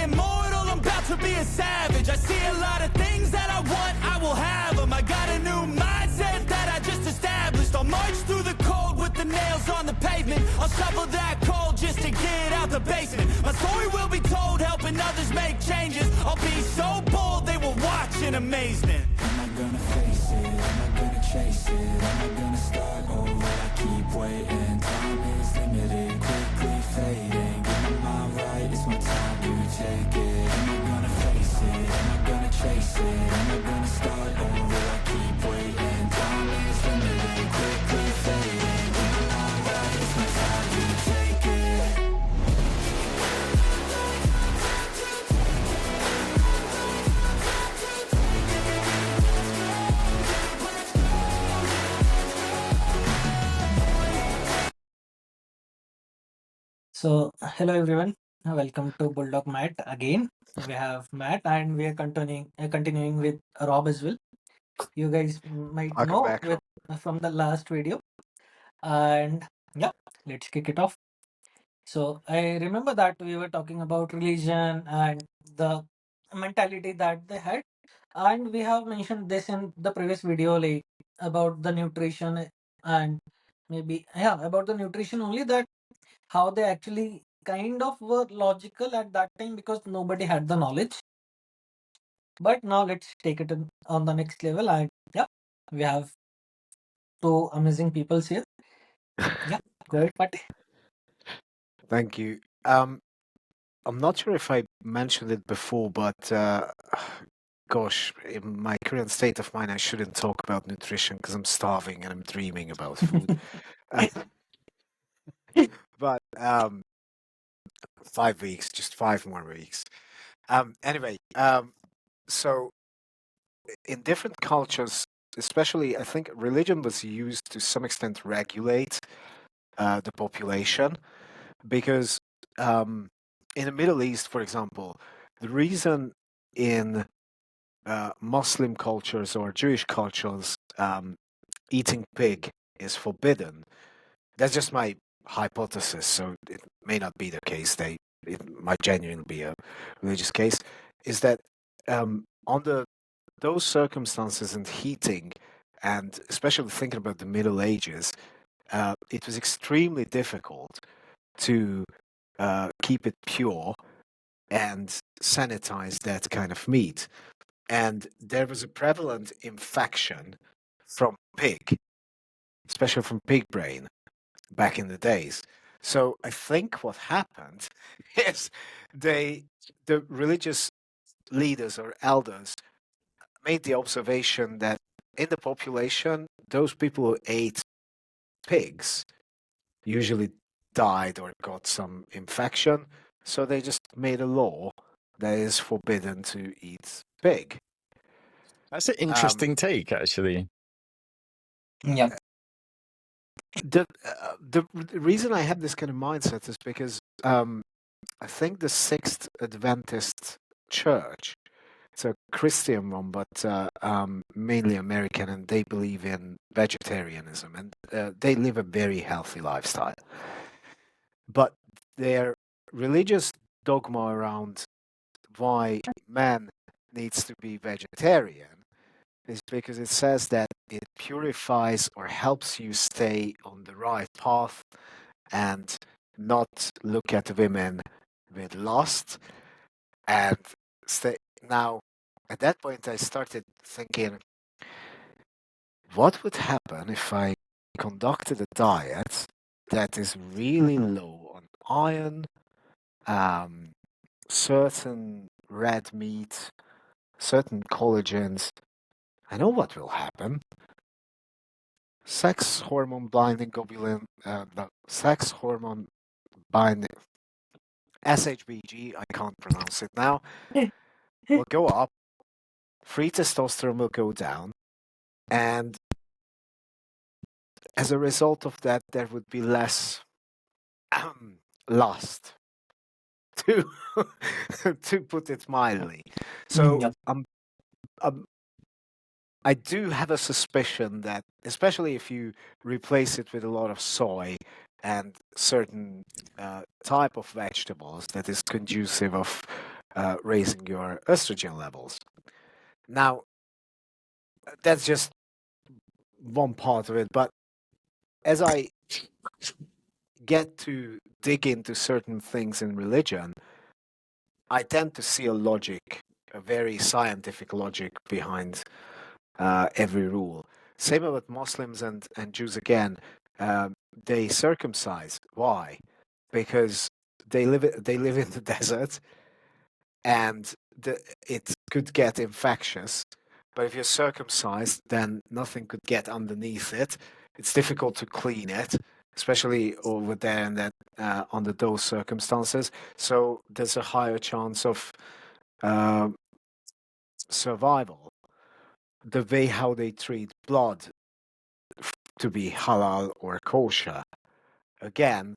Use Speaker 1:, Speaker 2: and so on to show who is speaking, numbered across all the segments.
Speaker 1: immortal, I'm about to be a savage. I see a lot of things that I want, I will have them. I got a new mindset that I just established. I'll march through the cold with the nails on the pavement. I'll shovel that coal just to get out the basement. My story will be told, helping others make changes. I'll be so bold, they will watch in amazement. Am I gonna face it? Am I gonna chase it? Am I gonna start over? I keep waiting. Time is limited, quickly fading. Get my mind right, it's my time to take it. Am I gonna face it? Am I gonna chase it? Am I gonna start over? I keep waiting. Time is limited, quickly fading. Get my mind right, it's my time to take it.
Speaker 2: So, hello everyone. Welcome to Bulldog Matt again. We have Matt and we are continuing with Rob as well. You guys might
Speaker 3: I'll come
Speaker 2: know
Speaker 3: back.
Speaker 2: from the last video. And yeah, let's kick it off. So, I remember that we were talking about religion and the mentality that they had. And we have mentioned this in the previous video, like about the nutrition and maybe, yeah, about the nutrition only, that how they actually kind of were logical at that time because nobody had the knowledge. But now let's take it on the next level. And yeah, we have two amazing people here. Yeah, go ahead, Patti.
Speaker 3: Thank you. I'm not sure if I mentioned it before, but gosh, in my current state of mind, I shouldn't talk about nutrition because I'm starving and I'm dreaming about food. Uh, but 5 weeks, just 5 more weeks. Anyway, so in different cultures, especially, I think religion was used to some extent regulate the population because in the Middle East, for example, the reason in Muslim cultures or Jewish cultures eating pig is forbidden. That's just my hypothesis, so it may not be the case. It might genuinely be a religious case. Is that under those circumstances and heating, and especially thinking about the Middle Ages, it was extremely difficult to keep it pure and sanitize that kind of meat. And there was a prevalent infection from pig, especially from pig brain back in the days. So I think what happened is the religious leaders or elders made the observation that in the population, those people who ate pigs usually died or got some infection. So they just made a law that is forbidden to eat pig.
Speaker 4: That's an interesting take, actually.
Speaker 2: Yeah.
Speaker 3: The reason I have this kind of mindset is because I think the Sixth Adventist Church, it's a Christian one, but mainly American, and they believe in vegetarianism, and they live a very healthy lifestyle. But their religious dogma around why man needs to be vegetarian is because it says that it purifies or helps you stay on the right path and not look at women with lust. And now, at that point, I started thinking, what would happen if I conducted a diet that is really low on iron, certain red meat, certain collagens? I know what will happen. Sex hormone binding globulin, sex hormone binding, SHBG, I can't pronounce it now, will go up, free testosterone will go down, and as a result of that, there would be less lust, to to put it mildly. So
Speaker 2: Yep.
Speaker 3: I do have a suspicion that, especially if you replace it with a lot of soy and certain type of vegetables that is conducive of raising your estrogen levels. Now, that's just one part of it, but as I get to dig into certain things in religion, I tend to see a logic, a very scientific logic behind every rule. Same with Muslims and Jews again. They circumcise. Why? Because they live in the desert, and it could get infectious. But if you're circumcised, then nothing could get underneath it. It's difficult to clean it, especially over there and that under those circumstances. So there's a higher chance of uh, survival. The way how they treat blood to be halal or kosher. Again,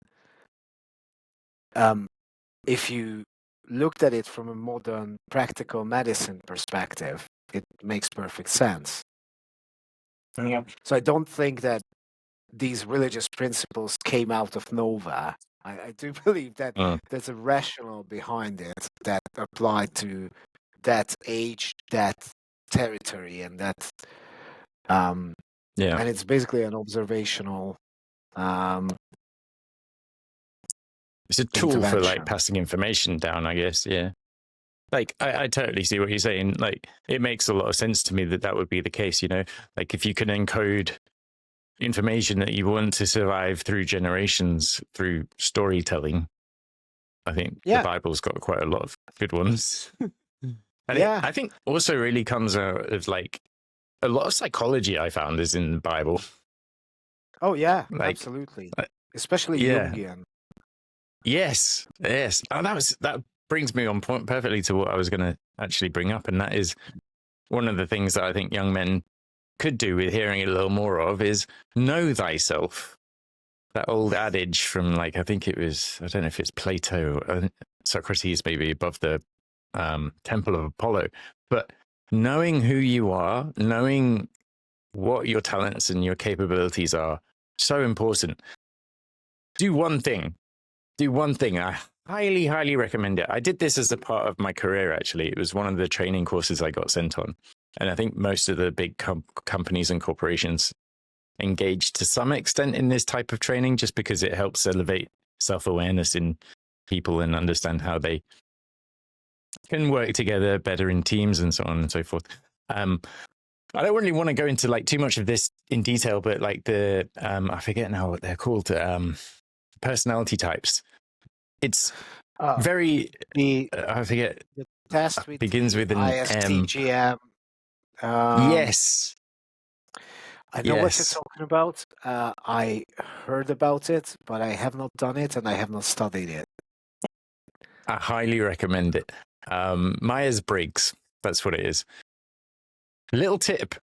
Speaker 3: if you looked at it from a modern practical medicine perspective, it makes perfect sense.
Speaker 2: Yeah.
Speaker 3: So I don't think that these religious principles came out of nowhere. I do believe that there's a rationale behind it that applied to that age, that territory, and that and it's basically an observational
Speaker 4: it's a tool for like
Speaker 3: intervention.
Speaker 4: passing information down, I guess. Yeah. Like, I totally see what you're saying. Like, it makes a lot of sense to me that that would be the case, you know? Like, if you can encode information that you want to survive through generations, through storytelling, I think the Bible's got quite a lot of good ones. And I think also really comes out of, like, a lot of psychology I found is in the Bible.
Speaker 3: Oh, yeah,
Speaker 4: like,
Speaker 3: absolutely. Especially Jungian.
Speaker 4: Yes. Oh, that brings me on point perfectly to what I was going to actually bring up. And that is one of the things that I think young men could do with hearing it a little more of is know thyself. That old adage from, like, I think it was, I don't know if it's Plato, Socrates maybe, above the Temple of Apollo. But knowing who you are, knowing what your talents and your capabilities are, so important. Do one thing. I highly, highly recommend it. I did this as a part of my career, actually. It was one of the training courses I got sent on. And I think most of the big companies and corporations engage to some extent in this type of training just because it helps elevate self-awareness in people and understand how they can work together better in teams and so on and so forth. I don't really want to go into like too much of this in detail, but like the, I forget now what they're called, personality types. It's very, I forget.
Speaker 3: The test
Speaker 4: begins with an
Speaker 3: ISTGM.
Speaker 4: Yes.
Speaker 3: I know what you're talking about. I heard about it, but I have not done it and I have not studied it.
Speaker 4: I highly recommend it. Myers-Briggs, that's what it is. Little tip.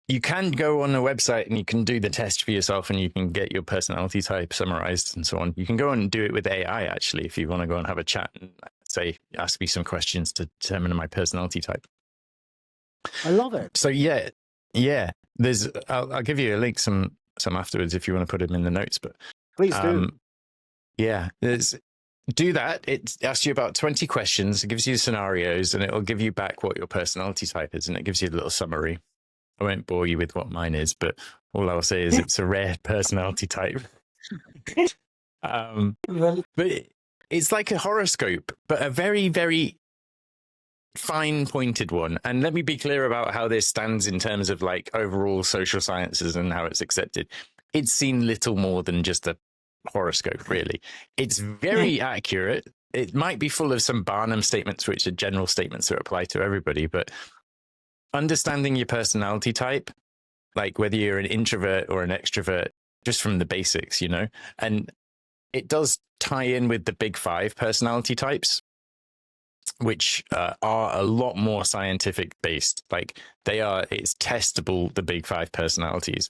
Speaker 4: You can go on a website and you can do the test for yourself and you can get your personality type summarized and so on. You can go and do it with AI, actually, if you want to go and have a chat and say, ask me some questions to determine my personality type.
Speaker 3: I love it.
Speaker 4: So yeah. There's, I'll give you a link some afterwards if you want to put them in the notes. But
Speaker 3: please do.
Speaker 4: Yeah, do that. It asks you about 20 questions. It gives you scenarios, and it'll give you back what your personality type is, and it gives you a little summary. I won't bore you with what mine is, but all I'll say is it's a rare personality type. But it's like a horoscope, but a very, very fine-pointed one. And let me be clear about how this stands in terms of like overall social sciences and how it's accepted. It's seen little more than just a horoscope, really. It's very accurate. It might be full of some Barnum statements, which are general statements that apply to everybody, but understanding your personality type, like whether you're an introvert or an extrovert, just from the basics, you know, and it does tie in with the big 5 personality types, which are a lot more scientific based. Like it's testable, the big 5 personalities.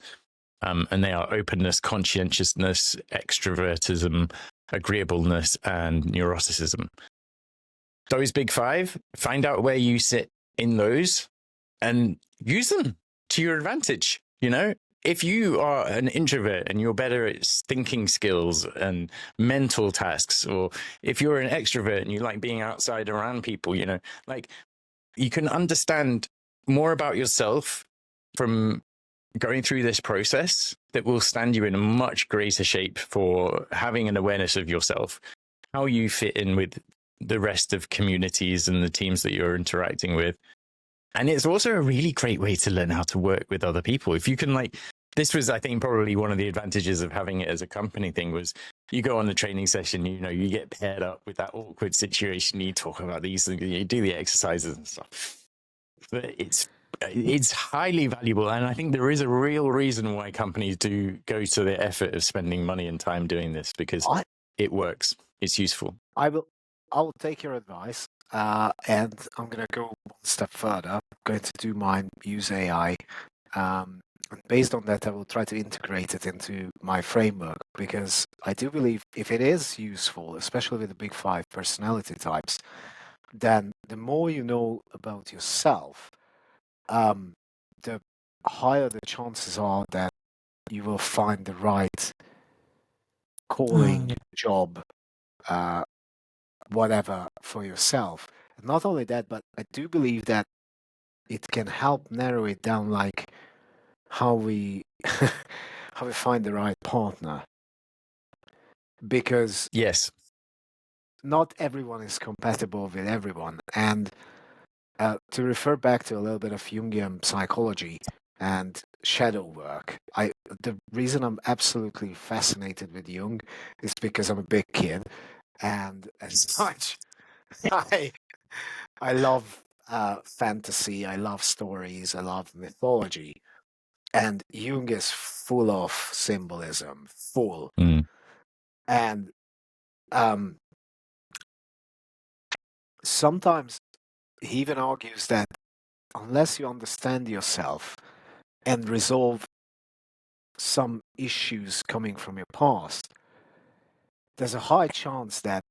Speaker 4: And they are openness, conscientiousness, extrovertism, agreeableness, and neuroticism. Those big 5, find out where you sit in those and use them to your advantage. You know, if you are an introvert and you're better at thinking skills and mental tasks, or if you're an extrovert and you like being outside around people, like you can understand more about yourself from going through this process that will stand you in a much greater shape for having an awareness of yourself, how you fit in with the rest of communities and the teams that you're interacting with. And it's also a really great way to learn how to work with other people. If you can, like, this was, I think, probably one of the advantages of having it as a company thing was you go on the training session, you get paired up with that awkward situation, you talk about these things, you do the exercises and stuff. But it's highly valuable, and I think there is a real reason why companies do go to the effort of spending money and time doing this, because it works. It's useful.
Speaker 3: I will take your advice, and I'm going to go one step further. I'm going to do mine, use AI. And based on that, I will try to integrate it into my framework, because I do believe if it is useful, especially with the big 5 personality types, then the more you know about yourself, the higher the chances are that you will find the right calling, job, whatever for yourself. And not only that, but I do believe that it can help narrow it down, like how we how we find the right partner. Because
Speaker 4: yes,
Speaker 3: not everyone is compatible with everyone. And to refer back to a little bit of Jungian psychology and shadow work, the reason I'm absolutely fascinated with Jung is because I'm a big kid, and as such, I love fantasy, I love stories, I love mythology, and Jung is full of symbolism, full. And sometimes he even argues that unless you understand yourself and resolve some issues coming from your past, there's a high chance that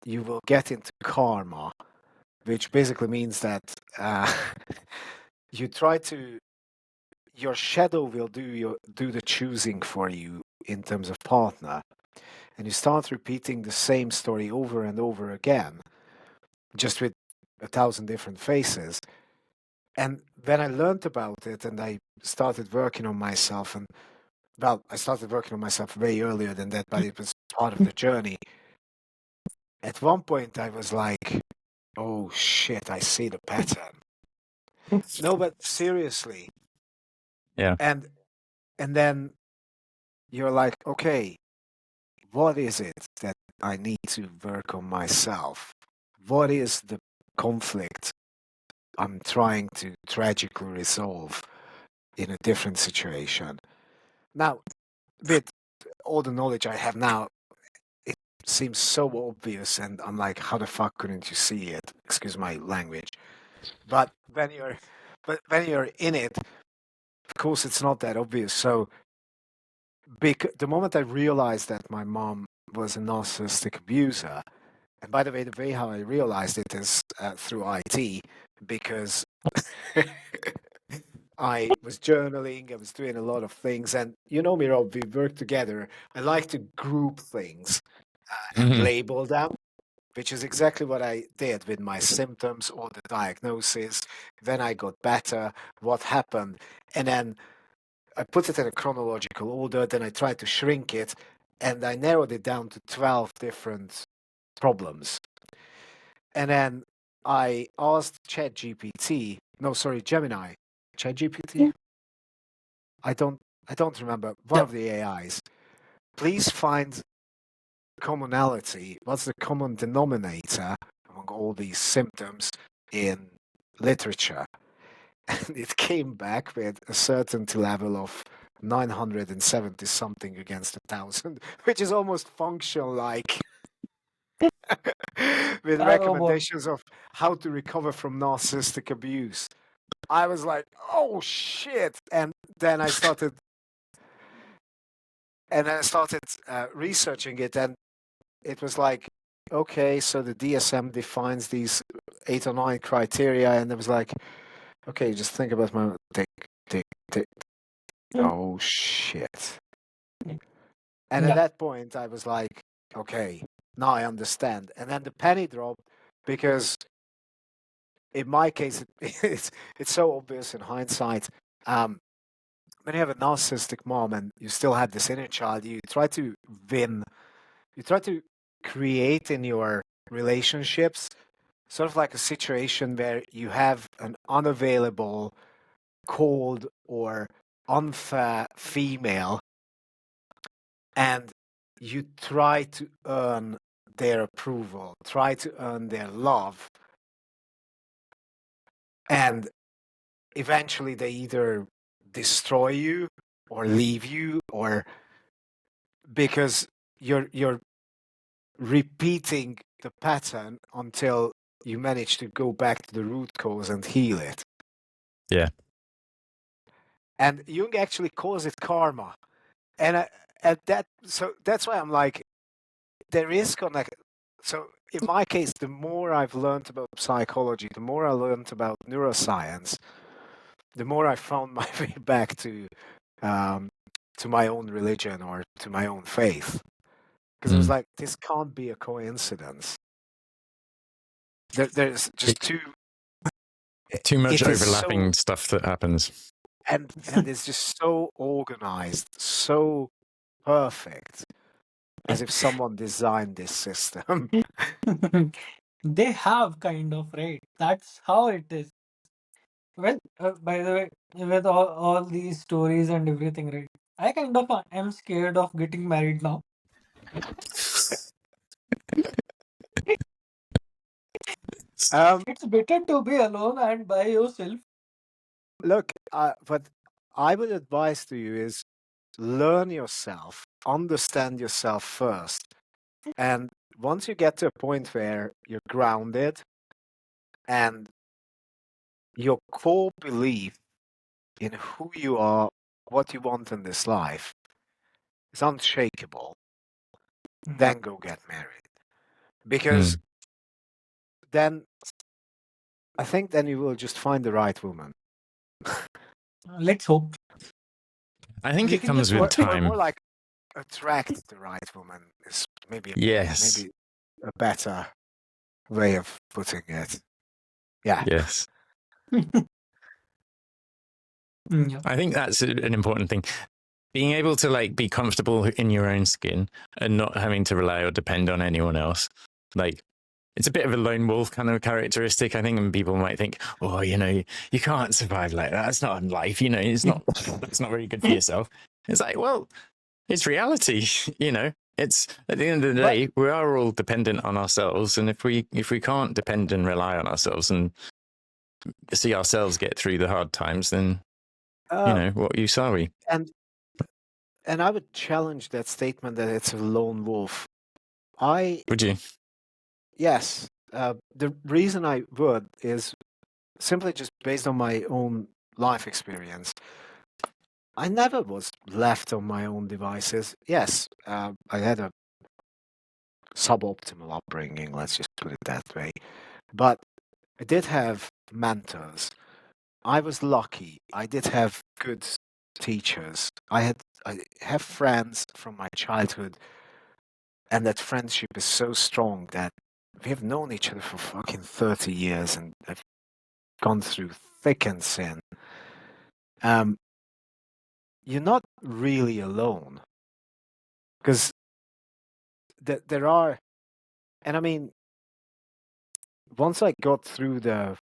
Speaker 3: you will get into karma, which basically means that you try to, your shadow will do the choosing for you in terms of partner, and you start repeating the same story over and over again, just with 1,000 different faces. And when I learned about it and I started working on myself, and well, I started working on myself way earlier than that, but it was part of the journey. At one point, I was like, oh shit, I see the pattern. No, but seriously.
Speaker 4: Yeah.
Speaker 3: And then you're like, okay, what is it that I need to work on myself? What is the conflict I'm trying to tragically resolve in a different situation? Now, with all the knowledge I have now, it seems so obvious, and I'm like, how the fuck couldn't you see it? Excuse my language. But when you're in it, of course, it's not that obvious. So, the moment I realized that my mom was a narcissistic abuser, and by the way how I realized it is through IT, because I was journaling, I was doing a lot of things, and you know me, Rob, we work together. I like to group things and label them, which is exactly what I did with my symptoms or the diagnosis, when I got better, what happened, and then I put it in a chronological order, then I tried to shrink it, and I narrowed it down to 12 different problems. And then I asked Gemini. ChatGPT? I don't remember. One of the AIs. Please find commonality. What's the common denominator among all these symptoms in literature? And it came back with a certainty level of 970 something against 1,000, which is almost functional like, with recommendations of how to recover from narcissistic abuse. I was like, oh shit. And then I started researching it, and it was like, okay, so the DSM defines these 8 or 9 criteria, and it was like, okay, just think about my tick, tick, tick. oh shit. And at
Speaker 2: Yeah.
Speaker 3: that point, I was like, okay, now I understand. And then the penny dropped because, in my case, it's so obvious in hindsight. Um, when you have a narcissistic mom and you still have this inner child, you try to win, you try to create in your relationships sort of like a situation where you have an unavailable, cold, or unfair female, and you try to earn their approval, try to earn their love, and eventually they either destroy you or leave you, or because you're repeating the pattern until you manage to go back to the root cause and heal it.
Speaker 4: Yeah.
Speaker 3: And Jung actually calls it karma. And at that, so that's why I'm like, there is connect. So in my case, the more I've learned about psychology, the more I learned about neuroscience, the more I found my way back um, to my own religion or to my own faith. Because it was
Speaker 4: Mm.
Speaker 3: like, this can't be a coincidence. There's just
Speaker 4: Too much
Speaker 3: it is so,
Speaker 4: overlapping stuff that happens.
Speaker 3: and it's just so organized, so perfect, as if someone designed this system.
Speaker 2: They have kind of, right? That's how it is. Well, by the way, with all these stories and everything, right? I kind of am scared of getting married now.
Speaker 3: Um,
Speaker 2: It's better to be alone and by yourself.
Speaker 3: Look, what I would advise to you is learn yourself, understand yourself first. And once you get to a point where you're grounded and your core belief in who you are, what you want in this life is unshakable, then go get married. Because
Speaker 4: Mm.
Speaker 3: then I think then you will just find the right woman.
Speaker 2: Let's hope.
Speaker 4: I think
Speaker 2: We
Speaker 4: it
Speaker 2: can
Speaker 4: comes
Speaker 2: just
Speaker 4: with
Speaker 2: hope.
Speaker 3: Or more
Speaker 4: time.
Speaker 3: like attract the right woman is
Speaker 4: Yes.
Speaker 3: maybe a better way of putting it. Yeah.
Speaker 4: Yes.
Speaker 2: Yeah.
Speaker 4: I think that's an important thing. Being able to like be comfortable in your own skin and not having to rely or depend on anyone else. Like, it's a bit of a lone wolf kind of characteristic, I think, and people might think, oh, you can't survive like that. It's not life, it's not very good for yourself. It's like, well, it's reality, It's at the end of the
Speaker 3: But
Speaker 4: day, we are all dependent on ourselves, and if we can't depend and rely on ourselves and see ourselves get through the hard times, then what use are we?
Speaker 3: and I would challenge that statement that it's a lone wolf. I
Speaker 4: Would you?
Speaker 3: Yes. The reason I would is simply just based on my own life experience. I never was left on my own devices. Yes, I had a suboptimal upbringing, let's just put it that way. But I did have mentors. I was lucky. I did have good teachers. I have friends from my childhood, and that friendship is so strong that we have known each other for fucking 30 years and have gone through thick and thin. Um, you're not really alone because there are, and I mean, once I got through the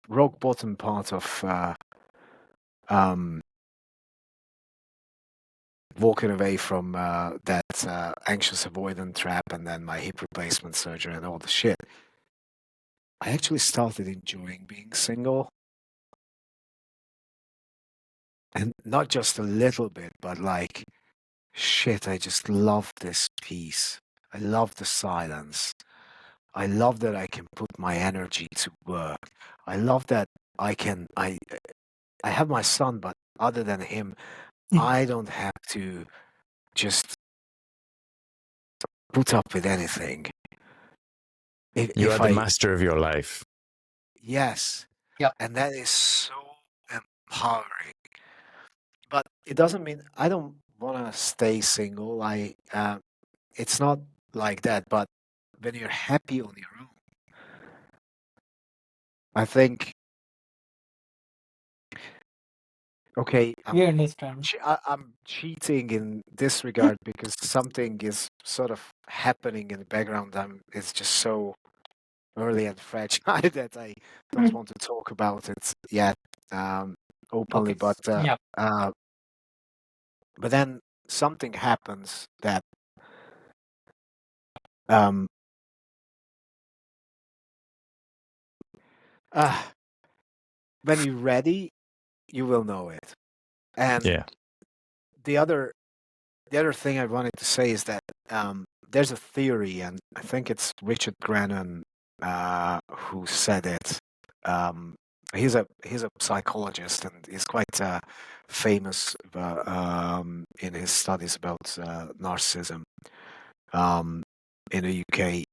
Speaker 3: rock bottom part of um, walking away from that anxious avoidant trap and then my hip replacement surgery and all the shit, I actually started enjoying being single. And not just a little bit, but like, shit, I just love this peace. I love the silence. I love that I can put my energy to work. I love that I have my son, but other than him, I don't have to just put up with anything.
Speaker 4: You are
Speaker 3: If
Speaker 4: the
Speaker 3: I,
Speaker 4: master of your life.
Speaker 3: yes,
Speaker 2: Yeah.
Speaker 3: and that is so empowering. but it doesn't mean I don't want to stay single. It's not like that. But when you're happy on your own, I think, okay,
Speaker 2: We understand.
Speaker 3: I'm cheating in this regard because something is sort of happening in the background. It's just so early and fragile that I don't want to talk about it yet openly.
Speaker 2: Okay. Yeah.
Speaker 3: But then something happens that um, uh, when you're ready, you will know it. And
Speaker 4: Yeah.
Speaker 3: the other thing I wanted to say is that there's a theory, and I think it's Richard Grannon who said it. He's a psychologist, and he's quite famous in his studies about narcissism in the UK.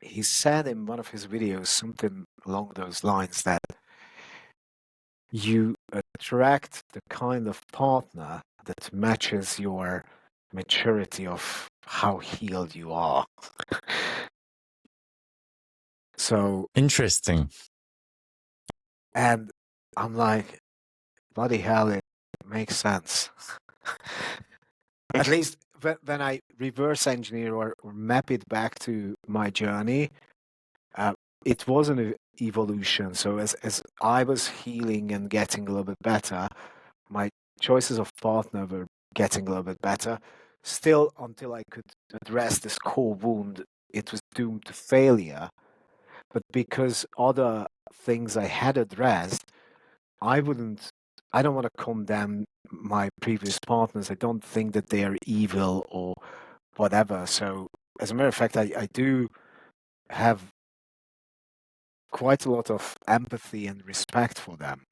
Speaker 3: He said in one of his videos something along those lines that you attract the kind of partner that matches your maturity of how healed you are. So,
Speaker 4: Interesting.
Speaker 3: and I'm like, bloody hell, it makes sense. At least when I reverse engineer or map it back to my journey, uh, it was an evolution. So as I was healing and getting a little bit better, my choices of partner were getting a little bit better. Still, until I could address this core wound, it was doomed to failure. But because other things I had addressed, I wouldn't, I don't want to condemn my previous partners. I don't think that they are evil or whatever. So, as a matter of fact, I do have quite a lot of empathy and respect for them.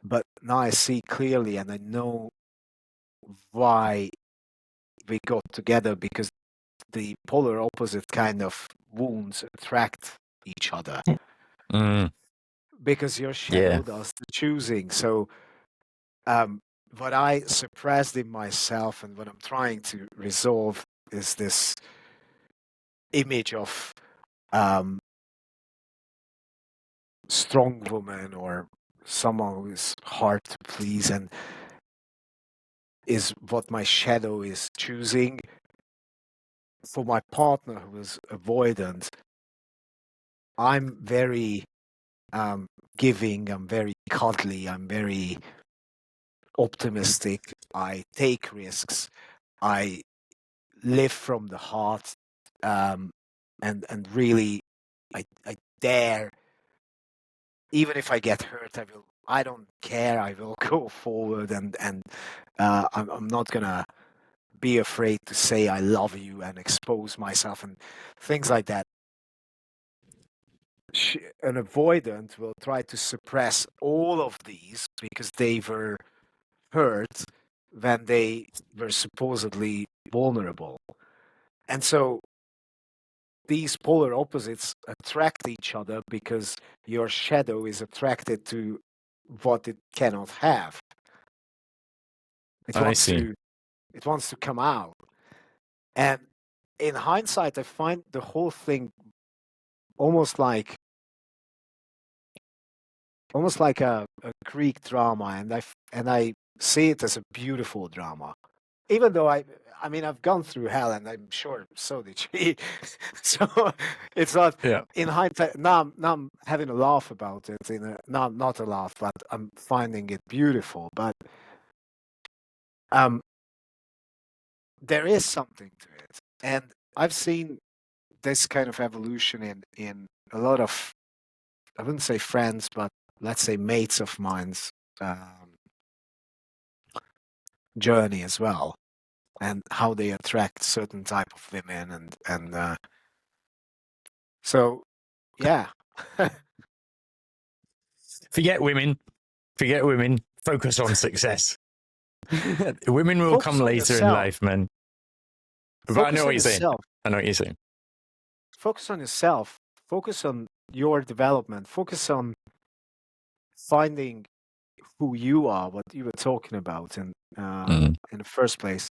Speaker 3: But now I see clearly and I know why we got together, because the polar opposite kind of wounds attract each other
Speaker 4: Mm,
Speaker 3: because your
Speaker 4: yeah.
Speaker 3: shadow does the choosing. So, um, what I suppressed in myself and what I'm trying to resolve is this image of um, strong woman or someone who is hard to please, and is what my shadow is choosing. For my partner who is avoidant, I'm very giving, I'm very cuddly, I'm very optimistic, I take risks, I live from the heart, and really I dare, even if I get hurt, I don't care, I will go forward, and I'm not gonna be afraid to say I love you and expose myself and things like that. An avoidant will try to suppress all of these because they were hurt when they were supposedly vulnerable. And so these polar opposites attract each other because your shadow is attracted to what it cannot have. It
Speaker 4: I
Speaker 3: wants
Speaker 4: see.
Speaker 3: to it wants to come out. And in hindsight, I find the whole thing almost like a Greek drama, and I see it as a beautiful drama. Even though I mean, I've gone through hell, and I'm sure so did she. So it's not
Speaker 4: Yeah.
Speaker 3: in hindsight. Now I'm having a laugh about it. Not a laugh, but I'm finding it beautiful. But um, there is something to it, and I've seen this kind of evolution in a lot of, I wouldn't say friends, but let's say mates of mine's journey as well, and how they attract certain type of women, and so yeah.
Speaker 4: Forget women. Forget women. Focus on success. Women will
Speaker 3: Focus
Speaker 4: come
Speaker 3: on
Speaker 4: later in
Speaker 3: yourself.
Speaker 4: life, man. But I know
Speaker 3: Focus
Speaker 4: what
Speaker 3: on
Speaker 4: you're saying.
Speaker 3: yourself.
Speaker 4: I know what you're saying.
Speaker 3: Focus on yourself. Focus on your development. Focus on finding who you are, what you were talking about
Speaker 4: Mm.
Speaker 3: in the first place.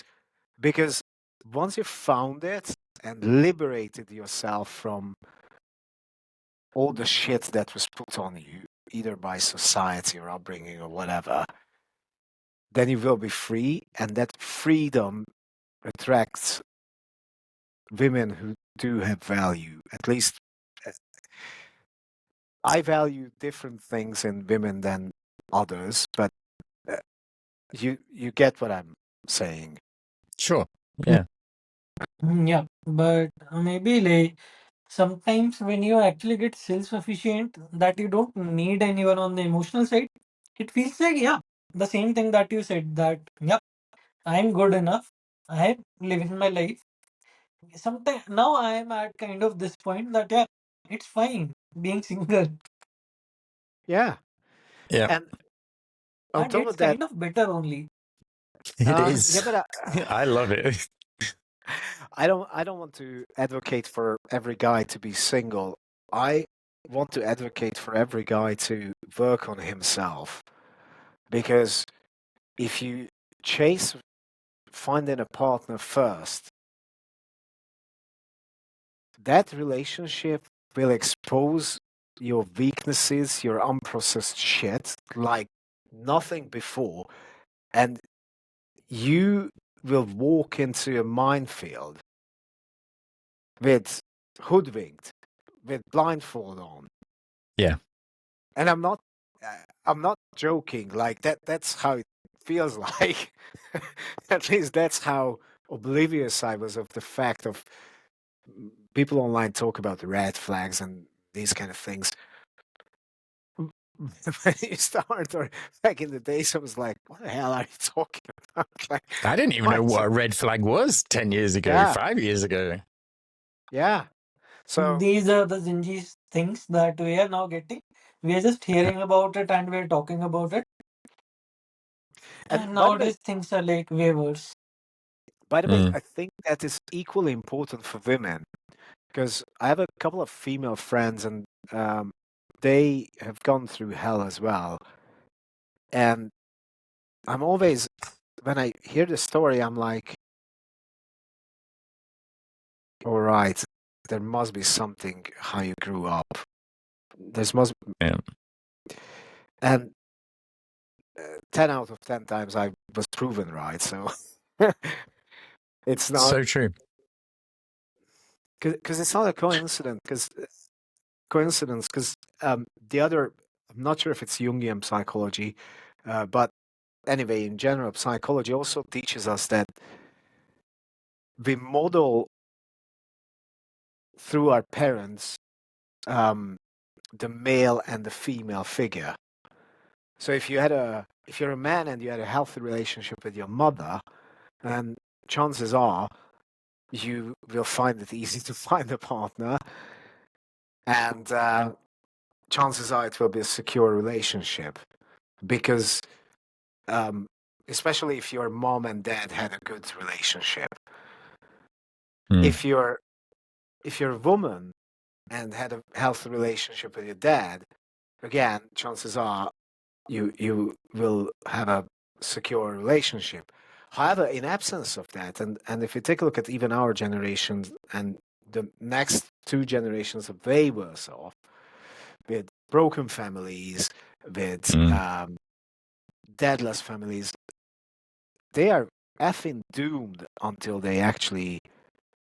Speaker 3: Because once you found it and liberated yourself from all the shit that was put on you, either by society or upbringing or whatever, then you will be free, and that freedom attracts women who do have value. At least uh, I value different things in women than others, but uh, you get what I'm saying.
Speaker 4: Sure. Yeah.
Speaker 2: Yeah, but maybe like sometimes when you actually get self-sufficient, that you don't need anyone on the emotional side, it feels like, yeah, the same thing that you said that, yeah, I'm good enough. I'm living my life. Sometimes now I am at kind of this point that, yeah, it's fine being single,
Speaker 3: Yeah,
Speaker 4: Yeah.
Speaker 3: and on
Speaker 2: and
Speaker 3: top
Speaker 2: it's
Speaker 3: of that,
Speaker 2: kind of better only.
Speaker 4: It
Speaker 3: yeah,
Speaker 4: is.
Speaker 3: but
Speaker 4: I love it.
Speaker 3: I don't want to advocate for every guy to be single. I want to advocate for every guy to work on himself, because if you chase finding a partner first, that relationship will expose your weaknesses, your unprocessed shit like nothing before, and you will walk into a minefield with hoodwinked, with blindfold on.
Speaker 4: Yeah.
Speaker 3: And I'm not joking. Like that's how it feels like. At least that's how oblivious I was of the fact of people online talk about the red flags and these kind of things. When you start, or back in the days, I was like, "What the hell are you talking about?" Like,
Speaker 4: I didn't even
Speaker 3: why
Speaker 4: know
Speaker 3: is
Speaker 4: what
Speaker 3: it-
Speaker 4: a red flag was 10 years ago,
Speaker 3: Yeah,
Speaker 4: 5 years ago.
Speaker 3: yeah. So,
Speaker 2: These are the Zinji things that we are now getting. We are just hearing about it and we are talking about it.
Speaker 3: and
Speaker 2: And
Speaker 3: by the way,
Speaker 2: nowadays things are like waivers.
Speaker 4: Mm.
Speaker 3: I think that is equally important for women, because I have a couple of female friends, and they have gone through hell as well. And I'm always, when I hear the story, I'm like, all right, there must be something how you grew up. There's must,
Speaker 4: Yeah.
Speaker 3: and 10 out of 10 times I was proven right. So it's not,
Speaker 4: So true.
Speaker 3: because it's not a coincidence, because the other, I'm not sure if it's Jungian psychology, but anyway, in general, psychology also teaches us that we model through our parents the male and the female figure. So if you're a man and you had a healthy relationship with your mother, then chances are you will find it easy to find a partner, and chances are it will be a secure relationship, because um, especially if your mom and dad had a good relationship.
Speaker 4: Mm.
Speaker 3: If you're a woman and had a healthy relationship with your dad, again, chances are you will have a secure relationship. However, in absence of that, and if you take a look at even our generation and the next two generations, are way worse off, with broken families, with
Speaker 4: Mm.
Speaker 3: dadless families. They are effing doomed until they actually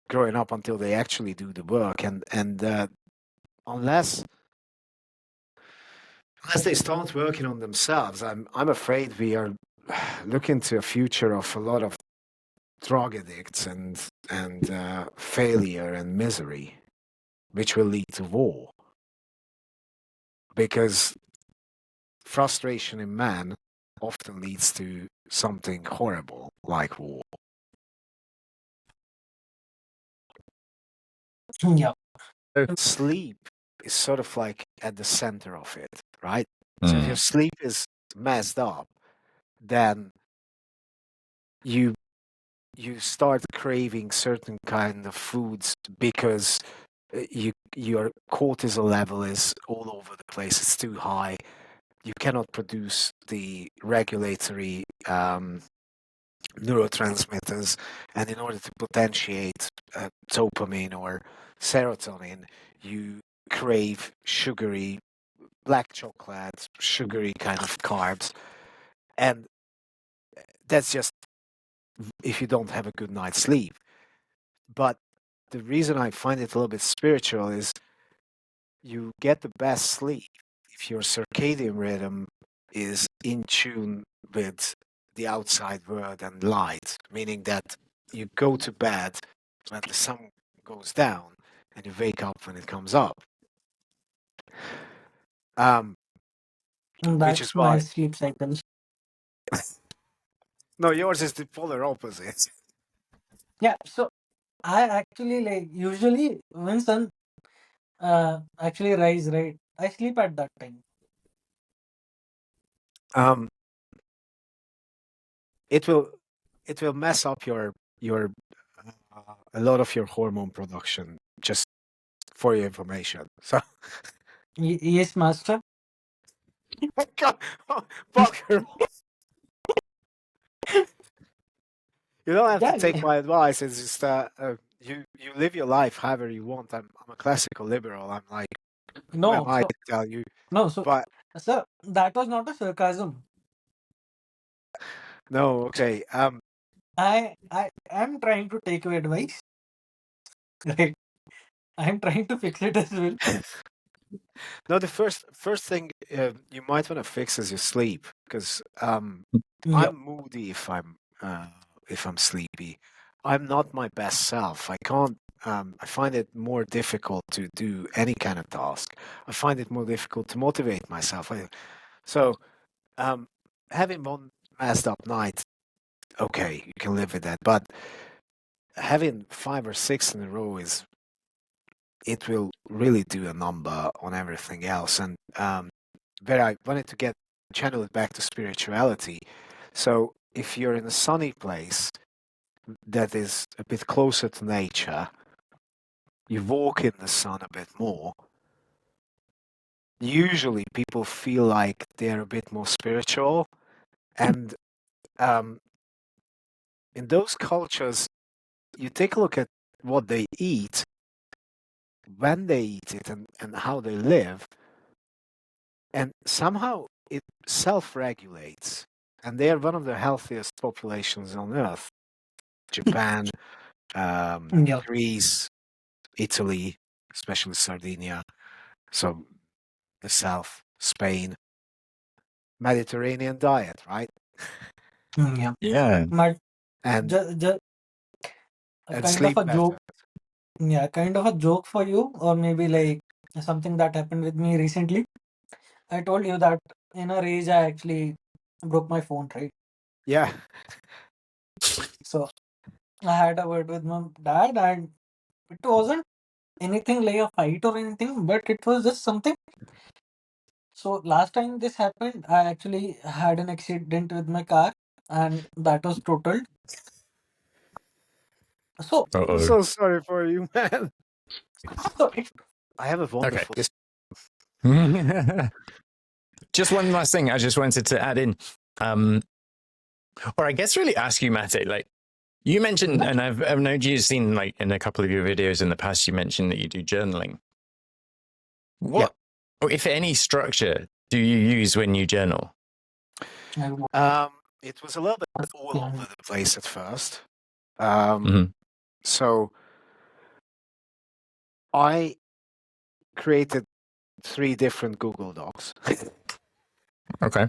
Speaker 3: growing up, until they actually do the work, and unless unless they start working on themselves, I'm afraid we are looking to a future of a lot of drug addicts and failure and misery, which will lead to war, because frustration in man often leads to something horrible like war.
Speaker 2: Yeah.
Speaker 3: Sleep is sort of like at the center of it, right? So if your
Speaker 4: Mm.
Speaker 3: sleep is messed up, then you you start craving certain kind of foods, because your cortisol level is all over the place. It's too high. You cannot produce the regulatory neurotransmitters, and in order to potentiate dopamine or serotonin, you crave sugary black chocolate, sugary kind of carbs, and that's just if you don't have a good night's sleep. But the reason I find it a little bit spiritual is you get the best sleep if your circadian rhythm is in tune with the outside world and light, meaning that you go to bed when the sun goes down and you wake up when it comes up. Which is
Speaker 2: That's my
Speaker 3: why,
Speaker 2: sleep cycle.
Speaker 3: no, yours is the polar opposite.
Speaker 2: Yeah, so I actually like usually when sun actually rise, right? I sleep at that time.
Speaker 3: Um, it will mess up your a lot of your hormone production, just for your information. So
Speaker 2: Yes, master.
Speaker 3: God, bugger. You don't have to
Speaker 2: Yeah,
Speaker 3: take my advice. It's just you live your life however you want. I'm a classical liberal. I'm like, who am
Speaker 2: no,
Speaker 3: I
Speaker 2: so
Speaker 3: to tell you?
Speaker 2: no, so
Speaker 3: But
Speaker 2: sir, that was not a sarcasm.
Speaker 3: no, okay.
Speaker 2: I am trying to take your advice, right? I'm trying to fix it as well.
Speaker 3: No, the first thing you might want to fix is your sleep, because
Speaker 2: Yeah.
Speaker 3: I'm moody if I'm sleepy. I'm not my best self. I can't. I find it more difficult to do any kind of task. I find it more difficult to motivate myself. So having one messed up night, okay, you can live with that. But having 5 or 6 in a row it will really do a number on everything else. And where I wanted to channel it back to spirituality. So if you're in a sunny place that is a bit closer to nature, you walk in the sun a bit more. Usually, people feel like they're a bit more spiritual, and um, in those cultures, you take a look at what they eat, when they eat it, and how they live, and somehow it self-regulates. And they are one of the healthiest populations on earth. Japan,
Speaker 2: Yeah.
Speaker 3: Greece, Italy, especially Sardinia, so the south, Spain, Mediterranean diet, right?
Speaker 2: Yeah.
Speaker 4: Yeah.
Speaker 2: But
Speaker 3: And
Speaker 2: just a kind of
Speaker 3: sleep
Speaker 2: a joke.
Speaker 3: method.
Speaker 2: Yeah, kind of a joke for you, or maybe like something that happened with me recently. I told you that in a rage I actually broke my phone, right?
Speaker 3: Yeah.
Speaker 2: So I had a word with my dad, and it wasn't anything like a fight or anything, but it was just something. So last time this happened, I actually had an accident with my car, and that was totaled. So,
Speaker 3: I'm
Speaker 4: Uh-oh.
Speaker 3: so sorry for you, man.
Speaker 2: so it,
Speaker 3: I have a
Speaker 4: Okay.
Speaker 3: wonderful.
Speaker 4: Just one last thing I just wanted to add in. Or I guess really ask you, Mate, like you mentioned, and I've known you've seen like in a couple of your videos in the past, you mentioned that you do journaling.
Speaker 3: Yeah.
Speaker 4: What, or if any structure do you use when you journal?
Speaker 3: It was a little bit all over the place at first.
Speaker 4: Mhm.
Speaker 3: So I created 3 different Google Docs.
Speaker 4: Okay.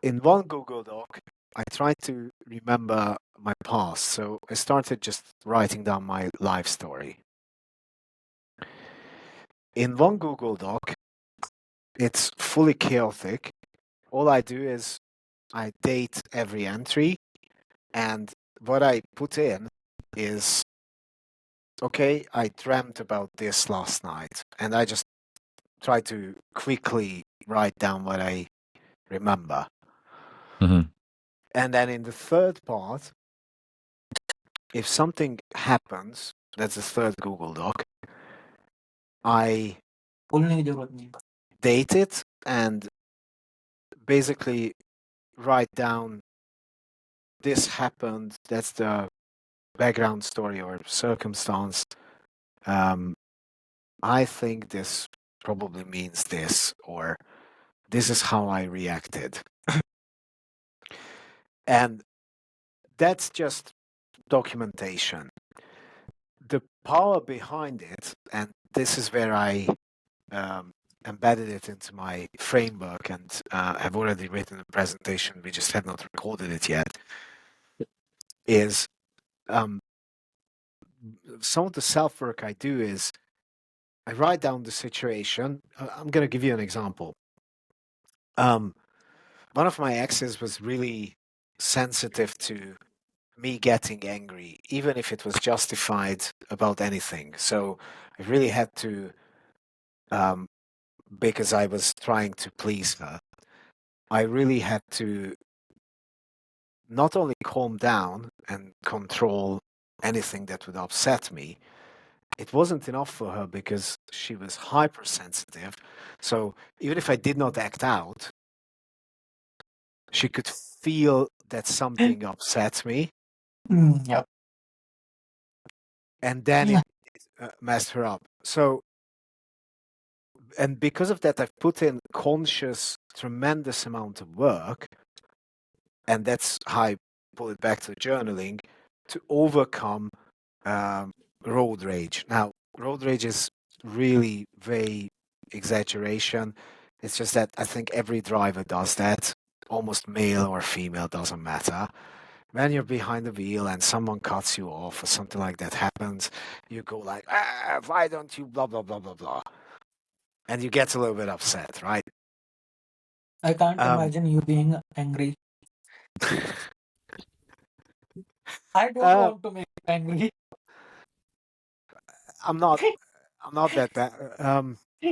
Speaker 3: In one Google Doc, I tried to remember my past. So I started just writing down my life story. In one Google Doc, it's fully chaotic. All I do is I date every entry, and what I put in is, okay, I dreamt about this last night, and I just try to quickly write down what I remember.
Speaker 4: Mhm.
Speaker 3: And then in the third part, if something happens, that's the third Google Doc, I date it and basically write down this happened, that's the background story or circumstance. I think this probably means this, or this is how I reacted. And that's just documentation. The power behind it, and this is where I embedded it into my framework and have already written a presentation, we just have not recorded it yet, is some of the self work I do is I write down the situation. I'm going to give you an example. One of my exes was really sensitive to me getting angry, even if it was justified about anything. So I really had to, because I was trying to please her, I really had to not only calm down and control anything that would upset me. It wasn't enough for her because she was hypersensitive. So even if I did not act out, she could feel that something upset me,
Speaker 2: Yep.
Speaker 3: and then
Speaker 2: Yeah.
Speaker 3: it messed her up. So, and because of that, I've put in conscious, tremendous amount of work, and that's how I pull it back to journaling to overcome road rage. Now, road rage is really very exaggeration. It's just that I think every driver does that, almost male or female, doesn't matter. When you're behind the wheel and someone cuts you off or something like that happens, you go like, why don't you blah, blah, blah, blah, blah. And you get a little bit upset, right?
Speaker 2: I can't
Speaker 3: Um,
Speaker 2: imagine you being angry. I don't
Speaker 3: uh,
Speaker 2: want to make you angry.
Speaker 3: I'm not, I'm not that bad.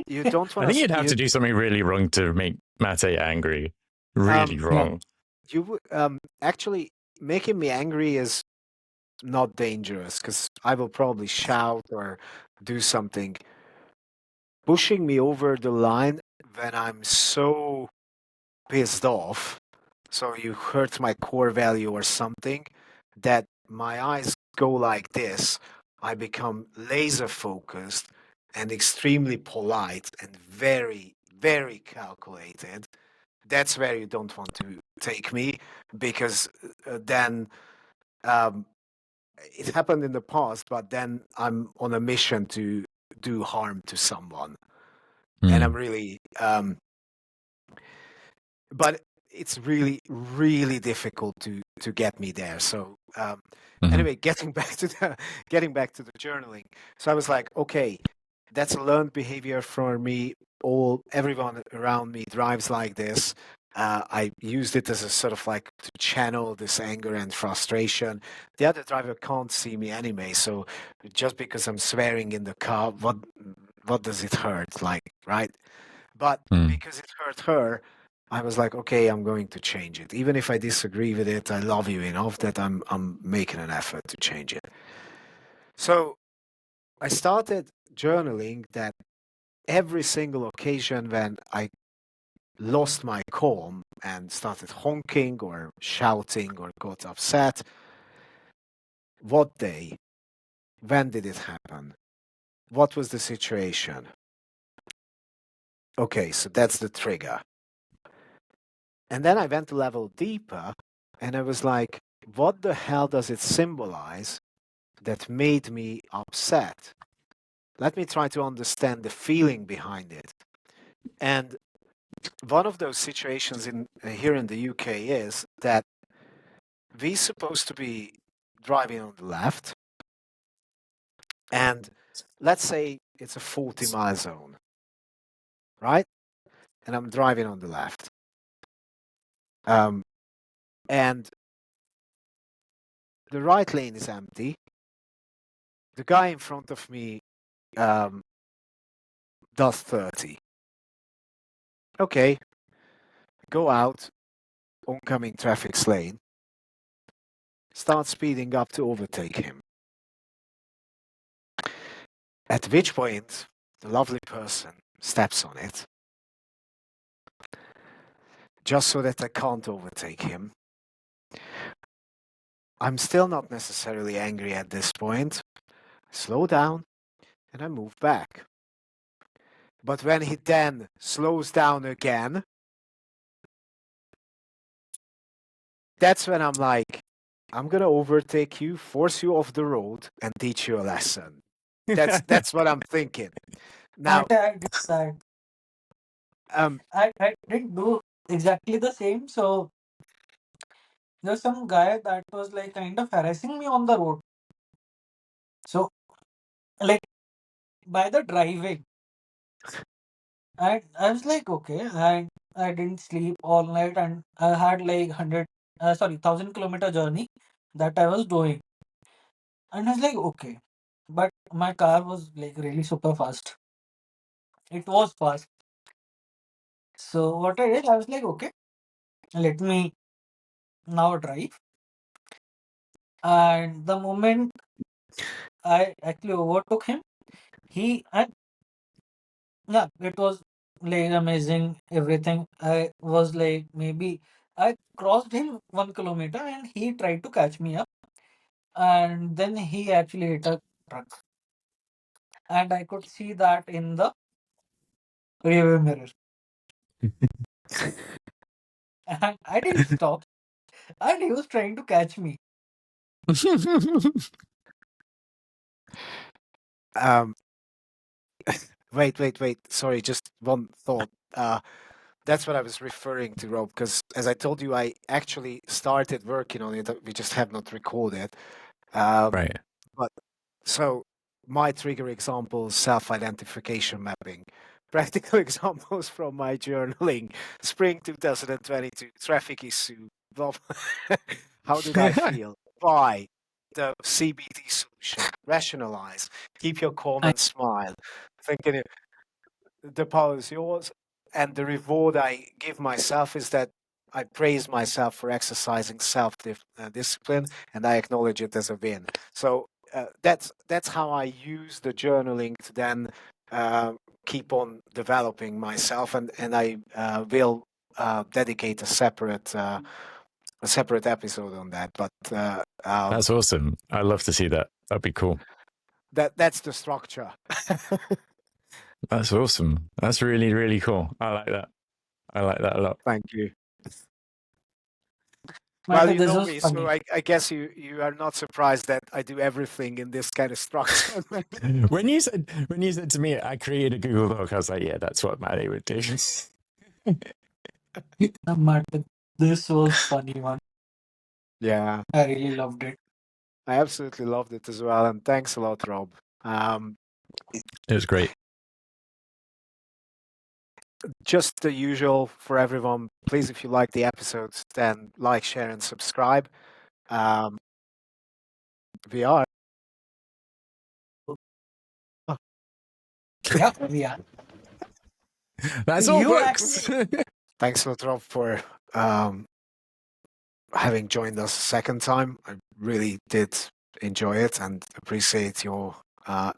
Speaker 3: You don't
Speaker 4: I
Speaker 3: want
Speaker 4: think
Speaker 3: to,
Speaker 4: you'd have to do something really wrong to make Mate angry. Really
Speaker 2: Yeah.
Speaker 4: wrong.
Speaker 3: you would, actually making me angry is not dangerous because I will probably shout or do something. Pushing me over the line when I'm so pissed off, so you hurt my core value or something, that my eyes go like this, I become laser focused and extremely polite and very, very calculated. That's where you don't want to take me because then um, it happened in the past, but then I'm on a mission to do harm to someone. And I'm really, but it's really, really difficult to get me there. So anyway, getting back to the journaling. So I was like, okay, that's a learned behavior for me. Everyone around me drives like this. I used it as a sort of like to channel this anger and frustration. The other driver can't see me anyway, so just because I'm swearing in the car, what does it hurt? Like, right? But because it hurt her, I was like, okay, I'm going to change it. Even if I disagree with it, I love you enough that I'm making an effort to change it. So I started journaling that every single occasion when I lost my calm and started honking or shouting or got upset, what day? When did it happen? What was the situation? Okay, so that's the trigger. And then I went a level deeper and I was like, what the hell does it symbolize that made me upset? Let me try to understand the feeling behind it. And one of those situations here in the UK is that we're supposed to be driving on the left, and let's say it's a 40-mile zone, right? And I'm driving on the left. And the right lane is empty. The guy in front of me does 30. Okay, go out, oncoming traffic's lane, start speeding up to overtake him. At which point, the lovely person steps on it. just so that I can't overtake him. I'm still not necessarily angry at this point. I slow down and I move back. But when he then slows down again, that's when I'm like, I'm gonna overtake you, force you off the road, and teach you a lesson. That's what I'm thinking. Now,
Speaker 2: I did that.
Speaker 3: um,
Speaker 2: I didn't do exactly the same. So there's some guy that was like kind of harassing me on the road. So like by the driving, I was like, okay, I didn't sleep all night and I had like 1,000 kilometer journey that I was doing. And I was like, okay. But my car was like really super fast. It was fast. So what I did, I was like, okay, let me now drive. And the moment I actually overtook him, and yeah, it was like amazing. Everything. I was like, maybe I crossed him 1 kilometer and he tried to catch me up. And then he actually hit a truck. And I could see that in the rearview mirror. And I didn't stop. And he was trying to catch me.
Speaker 3: um, wait. Sorry, just one thought. That's what I was referring to, Rob, because as I told you, I actually started working on it. We just have not recorded.
Speaker 4: Right.
Speaker 3: But so my trigger examples, self-identification mapping. Practical examples from my journaling. Spring 2022, traffic issue. Blah, blah. How did I feel? Why? The CBT solution. Rationalize. Keep your calm
Speaker 2: I
Speaker 3: and smile. Thinking the power is yours, and the reward I give myself is that I praise myself for exercising self discipline, and I acknowledge it as a win. So that's how I use the journaling to then keep on developing myself, and I will dedicate a separate episode on that. But
Speaker 4: That's awesome. I'd love to see that. That'd be cool.
Speaker 3: that's the structure.
Speaker 4: That's awesome. That's really, really cool. I like that. I like that a lot.
Speaker 3: Thank you.
Speaker 2: But
Speaker 3: Well, you
Speaker 2: this
Speaker 3: know
Speaker 2: was
Speaker 3: me, so
Speaker 2: funny.
Speaker 3: I guess you are not surprised that I do everything in this kind of structure.
Speaker 4: When you said to me, I created a Google Doc, I was like, yeah, that's what Maddie would do.
Speaker 2: But this was funny one.
Speaker 3: Yeah,
Speaker 2: I really loved it.
Speaker 3: I absolutely loved it as well, and thanks a lot, Rob.
Speaker 4: It was great.
Speaker 3: Just the usual for everyone. Please, if you like the episodes, then like, share, and subscribe. We are.
Speaker 2: Yeah, yeah.
Speaker 4: That's all,
Speaker 2: You
Speaker 4: folks.
Speaker 3: Thanks a lot, Rob, for having joined us a second time. I really did enjoy it and appreciate your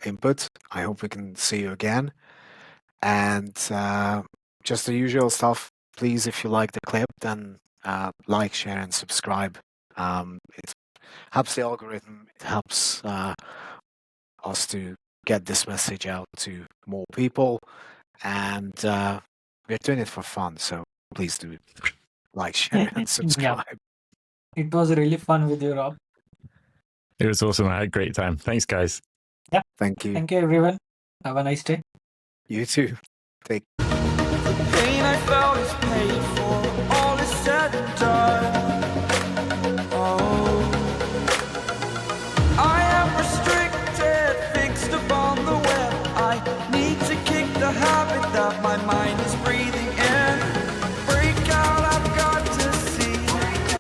Speaker 3: input. I hope we can see you again. And just the usual stuff. Please, if you like the clip, then like, share, and subscribe. It helps the algorithm. It helps us to get this message out to more people. And we're doing it for fun. So please do like, share, and
Speaker 2: Yeah.
Speaker 3: subscribe.
Speaker 2: It was really fun with you, Rob.
Speaker 4: It was awesome. I had a great time. Thanks, guys.
Speaker 3: Thank you.
Speaker 2: Thank you, everyone. Have a nice day.
Speaker 3: You too. Take
Speaker 1: Pain I felt is paid for, all is said and done. Oh, I am restricted, fixed upon the web. I need to kick the habit that my mind is bringing.